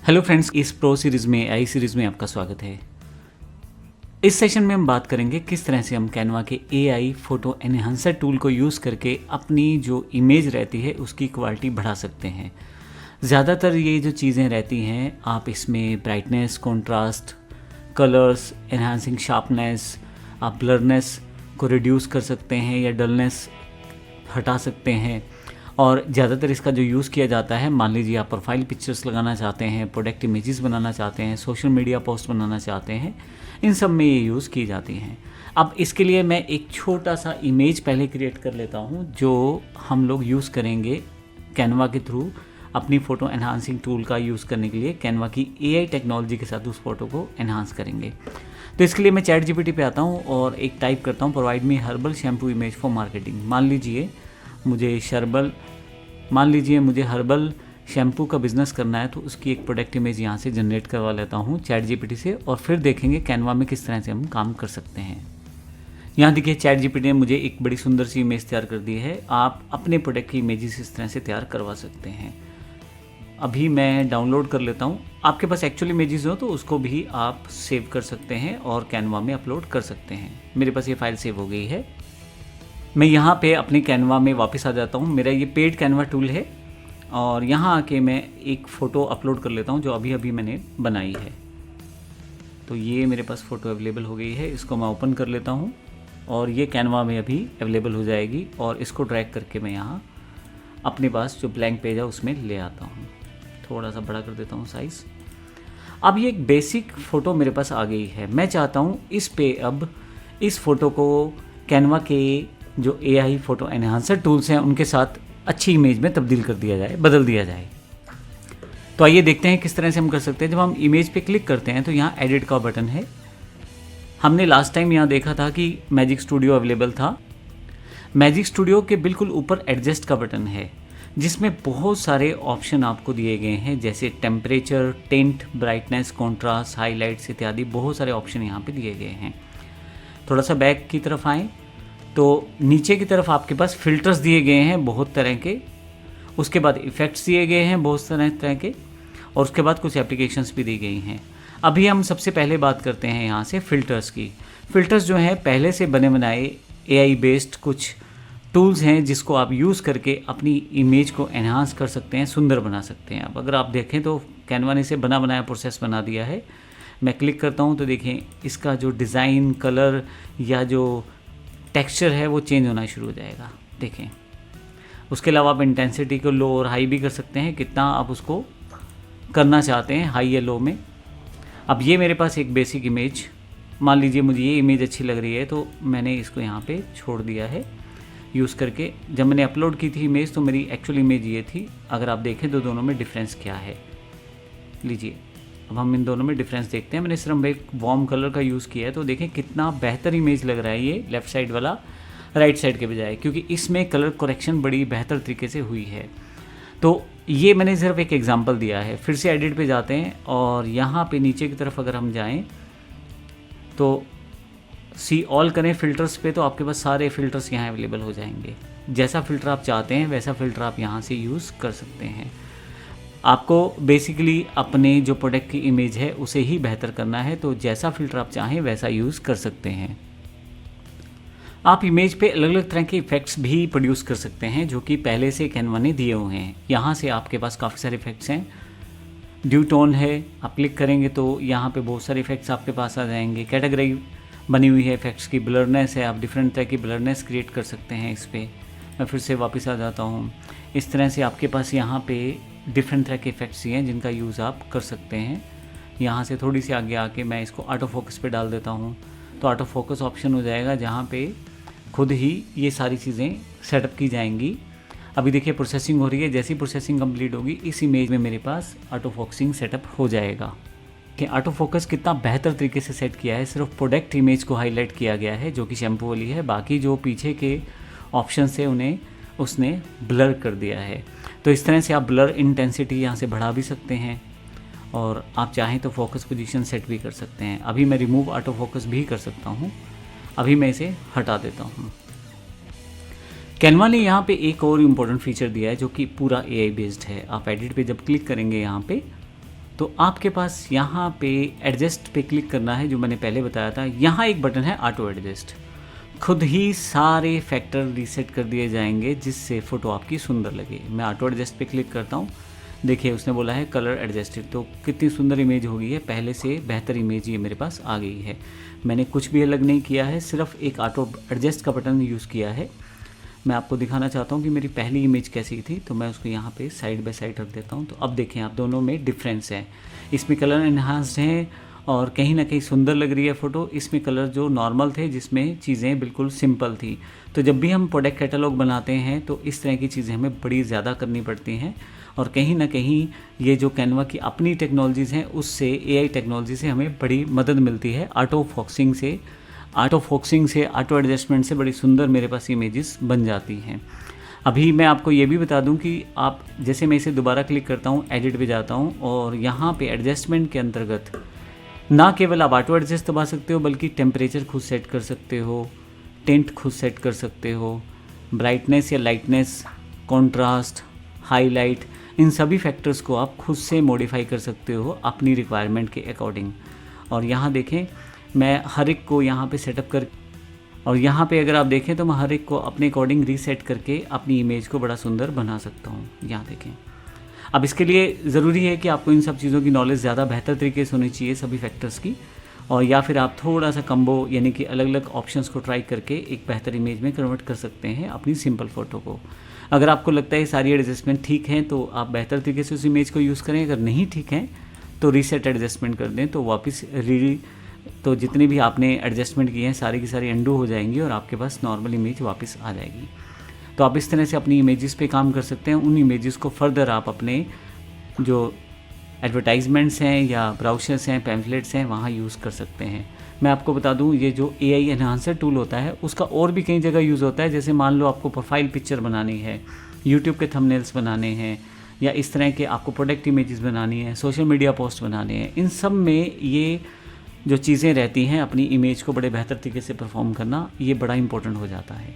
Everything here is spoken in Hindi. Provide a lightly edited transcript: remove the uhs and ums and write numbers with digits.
हेलो फ्रेंड्स, इस प्रो सीरीज़ में आई सीरीज़ में आपका स्वागत है। इस सेशन में हम बात करेंगे किस तरह से हम कैनवा के एआई फोटो एनहांसर टूल को यूज़ करके अपनी जो इमेज रहती है उसकी क्वालिटी बढ़ा सकते हैं। ज़्यादातर ये जो चीज़ें रहती हैं, आप इसमें brightness, contrast, colours, enhancing sharpness, आप ब्लरनेस को रिड्यूस कर सकते हैं या डलनेस हटा सकते हैं। और ज़्यादातर इसका जो यूज़ किया जाता है, मान लीजिए आप प्रोफाइल पिक्चर्स लगाना चाहते हैं, प्रोडक्ट इमेजेस बनाना चाहते हैं, सोशल मीडिया पोस्ट बनाना चाहते हैं, इन सब में ये यूज़ की जाती हैं। अब इसके लिए मैं एक छोटा सा इमेज पहले क्रिएट कर लेता हूँ जो हम लोग यूज़ करेंगे कैनवा के थ्रू अपनी फ़ोटो एनहांसिंग टूल का यूज़ करने के लिए। कैनवा की एआई टेक्नोलॉजी के साथ उस फोटो को एनहांस करेंगे। तो इसके लिए मैं चैट जीपीटी पे आता हूँ और एक टाइप करता हूँ, provide me herbal shampoo image for marketing. मान लीजिए मुझे हर्बल शैम्पू का बिज़नेस करना है, तो उसकी एक प्रोडक्ट इमेज यहाँ से जनरेट करवा लेता हूँ चैट जीपीटी से, और फिर देखेंगे कैनवा में किस तरह से हम काम कर सकते हैं। यहाँ देखिए चैट जीपीटी ने मुझे एक बड़ी सुंदर सी इमेज तैयार कर दी है। आप अपने प्रोडक्ट की इमेजेस इस तरह से तैयार करवा सकते हैं। अभी मैं डाउनलोड कर लेता हूँ। आपके पास एक्चुअल इमेजेस हो तो उसको भी आप सेव कर सकते हैं और कैनवा में अपलोड कर सकते हैं। मेरे पास ये फाइल सेव हो गई है। मैं यहाँ पे अपने कैनवा में वापस आ जाता हूँ। मेरा ये पेड कैनवा टूल है और यहाँ आके मैं एक फ़ोटो अपलोड कर लेता हूँ जो अभी अभी मैंने बनाई है। तो ये मेरे पास फ़ोटो अवेलेबल हो गई है। इसको मैं ओपन कर लेता हूँ और ये कैनवा में अभी अवेलेबल हो जाएगी, और इसको ड्रैग करके मैं यहाँ अपने पास जो ब्लैंक पेज है उसमें ले आता हूँ। थोड़ा सा बड़ा कर देता हूँ साइज़। अब ये एक बेसिक फ़ोटो मेरे पास आ गई है। मैं चाहता हूँ इस पे अब इस फ़ोटो को कैनवा के जो एआई फ़ोटो एनहांसर टूल्स हैं उनके साथ अच्छी इमेज में तब्दील कर दिया जाए, बदल दिया जाए। तो आइए देखते हैं किस तरह से हम कर सकते हैं। जब हम इमेज पे क्लिक करते हैं तो यहाँ एडिट का बटन है। हमने लास्ट टाइम यहाँ देखा था कि मैजिक स्टूडियो अवेलेबल था। मैजिक स्टूडियो के बिल्कुल ऊपर एडजस्ट का बटन है जिसमें बहुत सारे ऑप्शन आपको दिए गए हैं, जैसे temperature, tint, brightness, contrast, highlights इत्यादि बहुत सारे ऑप्शन यहाँ पे दिए गए हैं। थोड़ा सा बैक की तरफ आएँ तो नीचे की तरफ आपके पास फ़िल्टर्स दिए गए हैं बहुत तरह के, उसके बाद इफ़ेक्ट्स दिए गए हैं बहुत तरह के, और उसके बाद कुछ एप्लीकेशंस भी दी गई हैं। अभी हम सबसे पहले बात करते हैं यहाँ से फ़िल्टर्स की। फ़िल्टर्स जो हैं पहले से बने बनाए एआई बेस्ड कुछ टूल्स हैं जिसको आप यूज़ करके अपनी इमेज को एनहांस कर सकते हैं, सुंदर बना सकते हैं। अब अगर आप देखें तो कैनवा ने इसे बना बनाया प्रोसेस बना दिया है। मैं क्लिक करता हूँ तो देखें इसका जो डिज़ाइन, कलर या जो टेक्सचर है वो चेंज होना शुरू हो जाएगा। देखें, उसके अलावा आप इंटेंसिटी को लो और हाई भी कर सकते हैं, कितना आप उसको करना चाहते हैं, हाई या लो में। अब ये मेरे पास एक बेसिक इमेज, मान लीजिए मुझे ये इमेज अच्छी लग रही है तो मैंने इसको यहाँ पे छोड़ दिया है यूज़ करके। जब मैंने अपलोड की थी इमेज तो मेरी एक्चुअल इमेज ये थी। अगर आप देखें तो दोनों में डिफरेंस क्या है, लीजिए अब हम इन दोनों में डिफरेंस देखते हैं। मैंने सिर्फ एक वार्म कलर का यूज़ किया है तो देखें कितना बेहतर इमेज लग रहा है ये लेफ़्ट साइड वाला राइट साइड के बजाय, क्योंकि इसमें कलर करेक्शन बड़ी बेहतर तरीके से हुई है। तो ये मैंने सिर्फ एक एग्जांपल दिया है। फिर से एडिट पे जाते हैं और यहाँ पे नीचे की तरफ अगर हम जाएं तो सी ऑल करें फ़िल्टर्स पे, तो आपके पास सारे फ़िल्टर्स यहाँ अवेलेबल हो जाएंगे। जैसा फ़िल्टर आप चाहते हैं वैसा फ़िल्टर आप यहाँ से यूज़ कर सकते हैं। आपको बेसिकली अपने जो प्रोडक्ट की इमेज है उसे ही बेहतर करना है, तो जैसा फ़िल्टर आप चाहें वैसा यूज़ कर सकते हैं। आप इमेज पे अलग अलग तरह के इफ़ेक्ट्स भी प्रोड्यूस कर सकते हैं जो कि पहले से कैनवा ने दिए हुए हैं। यहाँ से आपके पास काफ़ी सारे इफ़ेक्ट्स हैं। ड्यू टोन है, आप क्लिक करेंगे तो यहाँ पे बहुत सारे इफ़ेक्ट्स आपके पास आ जाएंगे। कैटेगरी बनी हुई है इफ़ेक्ट्स की। ब्लरनेस है, आप डिफरेंट तरह की ब्लरनेस क्रिएट कर सकते हैं इस पर। मैं फिर से वापस आ जाता हूँ। इस तरह से आपके पास यहाँ पे डिफरेंट तरह के इफ़ेक्ट्स हैं जिनका यूज़ आप कर सकते हैं। यहाँ से थोड़ी सी आगे आके मैं इसको ऑटो फोकस पे डाल देता हूँ तो ऑटो फोकस ऑप्शन हो जाएगा जहाँ पे खुद ही ये सारी चीज़ें सेटअप की जाएंगी। अभी देखिए प्रोसेसिंग हो रही है। जैसी प्रोसेसिंग कंप्लीट होगी इस इमेज में मेरे पास ऑटो फोकसिंग सेटअप हो जाएगा। कि ऑटो फोकस कितना बेहतर तरीके से सेट किया है। सिर्फ प्रोडक्ट इमेज को हाईलाइट किया गया है जो कि शैम्पू वाली है, बाकी जो पीछे के ऑप्शन है उन्हें उसने ब्लर कर दिया है। तो इस तरह से आप ब्लर इंटेंसिटी यहाँ से बढ़ा भी सकते हैं और आप चाहें तो फोकस पोजीशन सेट भी कर सकते हैं। अभी मैं रिमूव ऑटो फोकस भी कर सकता हूँ। अभी मैं इसे हटा देता हूँ। कैनवा ने यहाँ पे एक और इम्पोर्टेंट फीचर दिया है जो कि पूरा एआई बेस्ड है। आप एडिट पे जब क्लिक करेंगे यहाँ पे तो आपके पास यहाँ पे एडजस्ट पे क्लिक करना है, जो मैंने पहले बताया था। यहाँ एक बटन है ऑटो एडजस्ट, खुद ही सारे फैक्टर रीसेट कर दिए जाएंगे जिससे फ़ोटो आपकी सुंदर लगे। मैं ऑटो एडजस्ट पे क्लिक करता हूँ, देखिए उसने बोला है कलर एडजस्टेड, तो कितनी सुंदर इमेज हो गई है, पहले से बेहतर इमेज ये मेरे पास आ गई है। मैंने कुछ भी अलग नहीं किया है, सिर्फ एक ऑटो एडजस्ट का बटन यूज़ किया है। मैं आपको दिखाना चाहता हूँ कि मेरी पहली इमेज कैसी थी, तो मैं उसको यहाँ पे साइड बाय साइड रख देता हूँ। तो अब देखें आप, दोनों में डिफरेंस है। इसमें कलर एनहांस्ड हैं और कहीं ना कहीं सुंदर लग रही है फ़ोटो। इसमें कलर जो नॉर्मल थे, जिसमें चीज़ें बिल्कुल सिंपल थी। तो जब भी हम प्रोडक्ट कैटलॉग बनाते हैं तो इस तरह की चीज़ें हमें बड़ी ज़्यादा करनी पड़ती हैं, और कहीं ना कहीं ये जो कैनवा की अपनी टेक्नोलॉजीज़ हैं उससे, AI टेक्नोलॉजी से हमें बड़ी मदद मिलती है। ऑटो फोकसिंग से, ऑटो एडजस्टमेंट से बड़ी सुंदर मेरे पास इमेजेस बन जाती हैं। अभी मैं आपको ये भी बता दूं कि आप, जैसे मैं इसे दोबारा क्लिक करता हूं, एडिट पे जाता हूं, और यहाँ पे एडजस्टमेंट के अंतर्गत ना केवल आप ऑटो एडजस्ट दबा सकते हो, बल्कि टेम्परेचर खुद सेट कर सकते हो, टेंट खुद सेट कर सकते हो, ब्राइटनेस या लाइटनेस, कॉन्ट्रास्ट, हाईलाइट, इन सभी फैक्टर्स को आप खुद से मॉडिफाई कर सकते हो अपनी रिक्वायरमेंट के अकॉर्डिंग। और यहाँ देखें, मैं हर एक को यहाँ पे सेटअप कर, और यहाँ पे अगर आप देखें तो मैं हर एक को अपने अकॉर्डिंग रीसेट करके अपनी इमेज को बड़ा सुंदर बना सकता हूँ। यहाँ देखें। अब इसके लिए ज़रूरी है कि आपको इन सब चीज़ों की नॉलेज ज़्यादा बेहतर तरीके से होनी चाहिए, सभी फैक्टर्स की, और या फिर आप थोड़ा सा कम्बो यानी कि अलग अलग ऑप्शंस को ट्राई करके एक बेहतर इमेज में कन्वर्ट कर सकते हैं अपनी सिंपल फ़ोटो को। अगर आपको लगता है सारी एडजस्टमेंट ठीक हैं तो आप बेहतर तरीके से उस इमेज को यूज़ करें, अगर नहीं ठीक है तो रीसेट एडजस्टमेंट कर दें, तो वापस तो जितने भी आपने एडजस्टमेंट किए हैं सारी की सारी अंडू हो जाएंगी और आपके पास नॉर्मल इमेज वापस आ जाएगी। तो आप इस तरह से अपनी इमेजेस पे काम कर सकते हैं। उन इमेजेस को फर्दर आप अपने जो एडवर्टाइजमेंट्स हैं या ब्राउशर्स हैं, पैम्फलेट्स हैं, वहाँ यूज़ कर सकते हैं। मैं आपको बता दूं, ये जो AI एनहांसर टूल होता है उसका और भी कई जगह यूज़ होता है। जैसे मान लो आपको प्रोफाइल पिक्चर बनानी है, यूट्यूब के थंबनेल्स बनाने हैं, या इस तरह के आपको प्रोडक्ट इमेजेस बनानी है, सोशल मीडिया पोस्ट बनाने हैं, इन सब में ये जो चीज़ें रहती हैं अपनी इमेज को बड़े बेहतर तरीके से परफॉर्म करना, ये बड़ा इंपॉर्टेंट हो जाता है।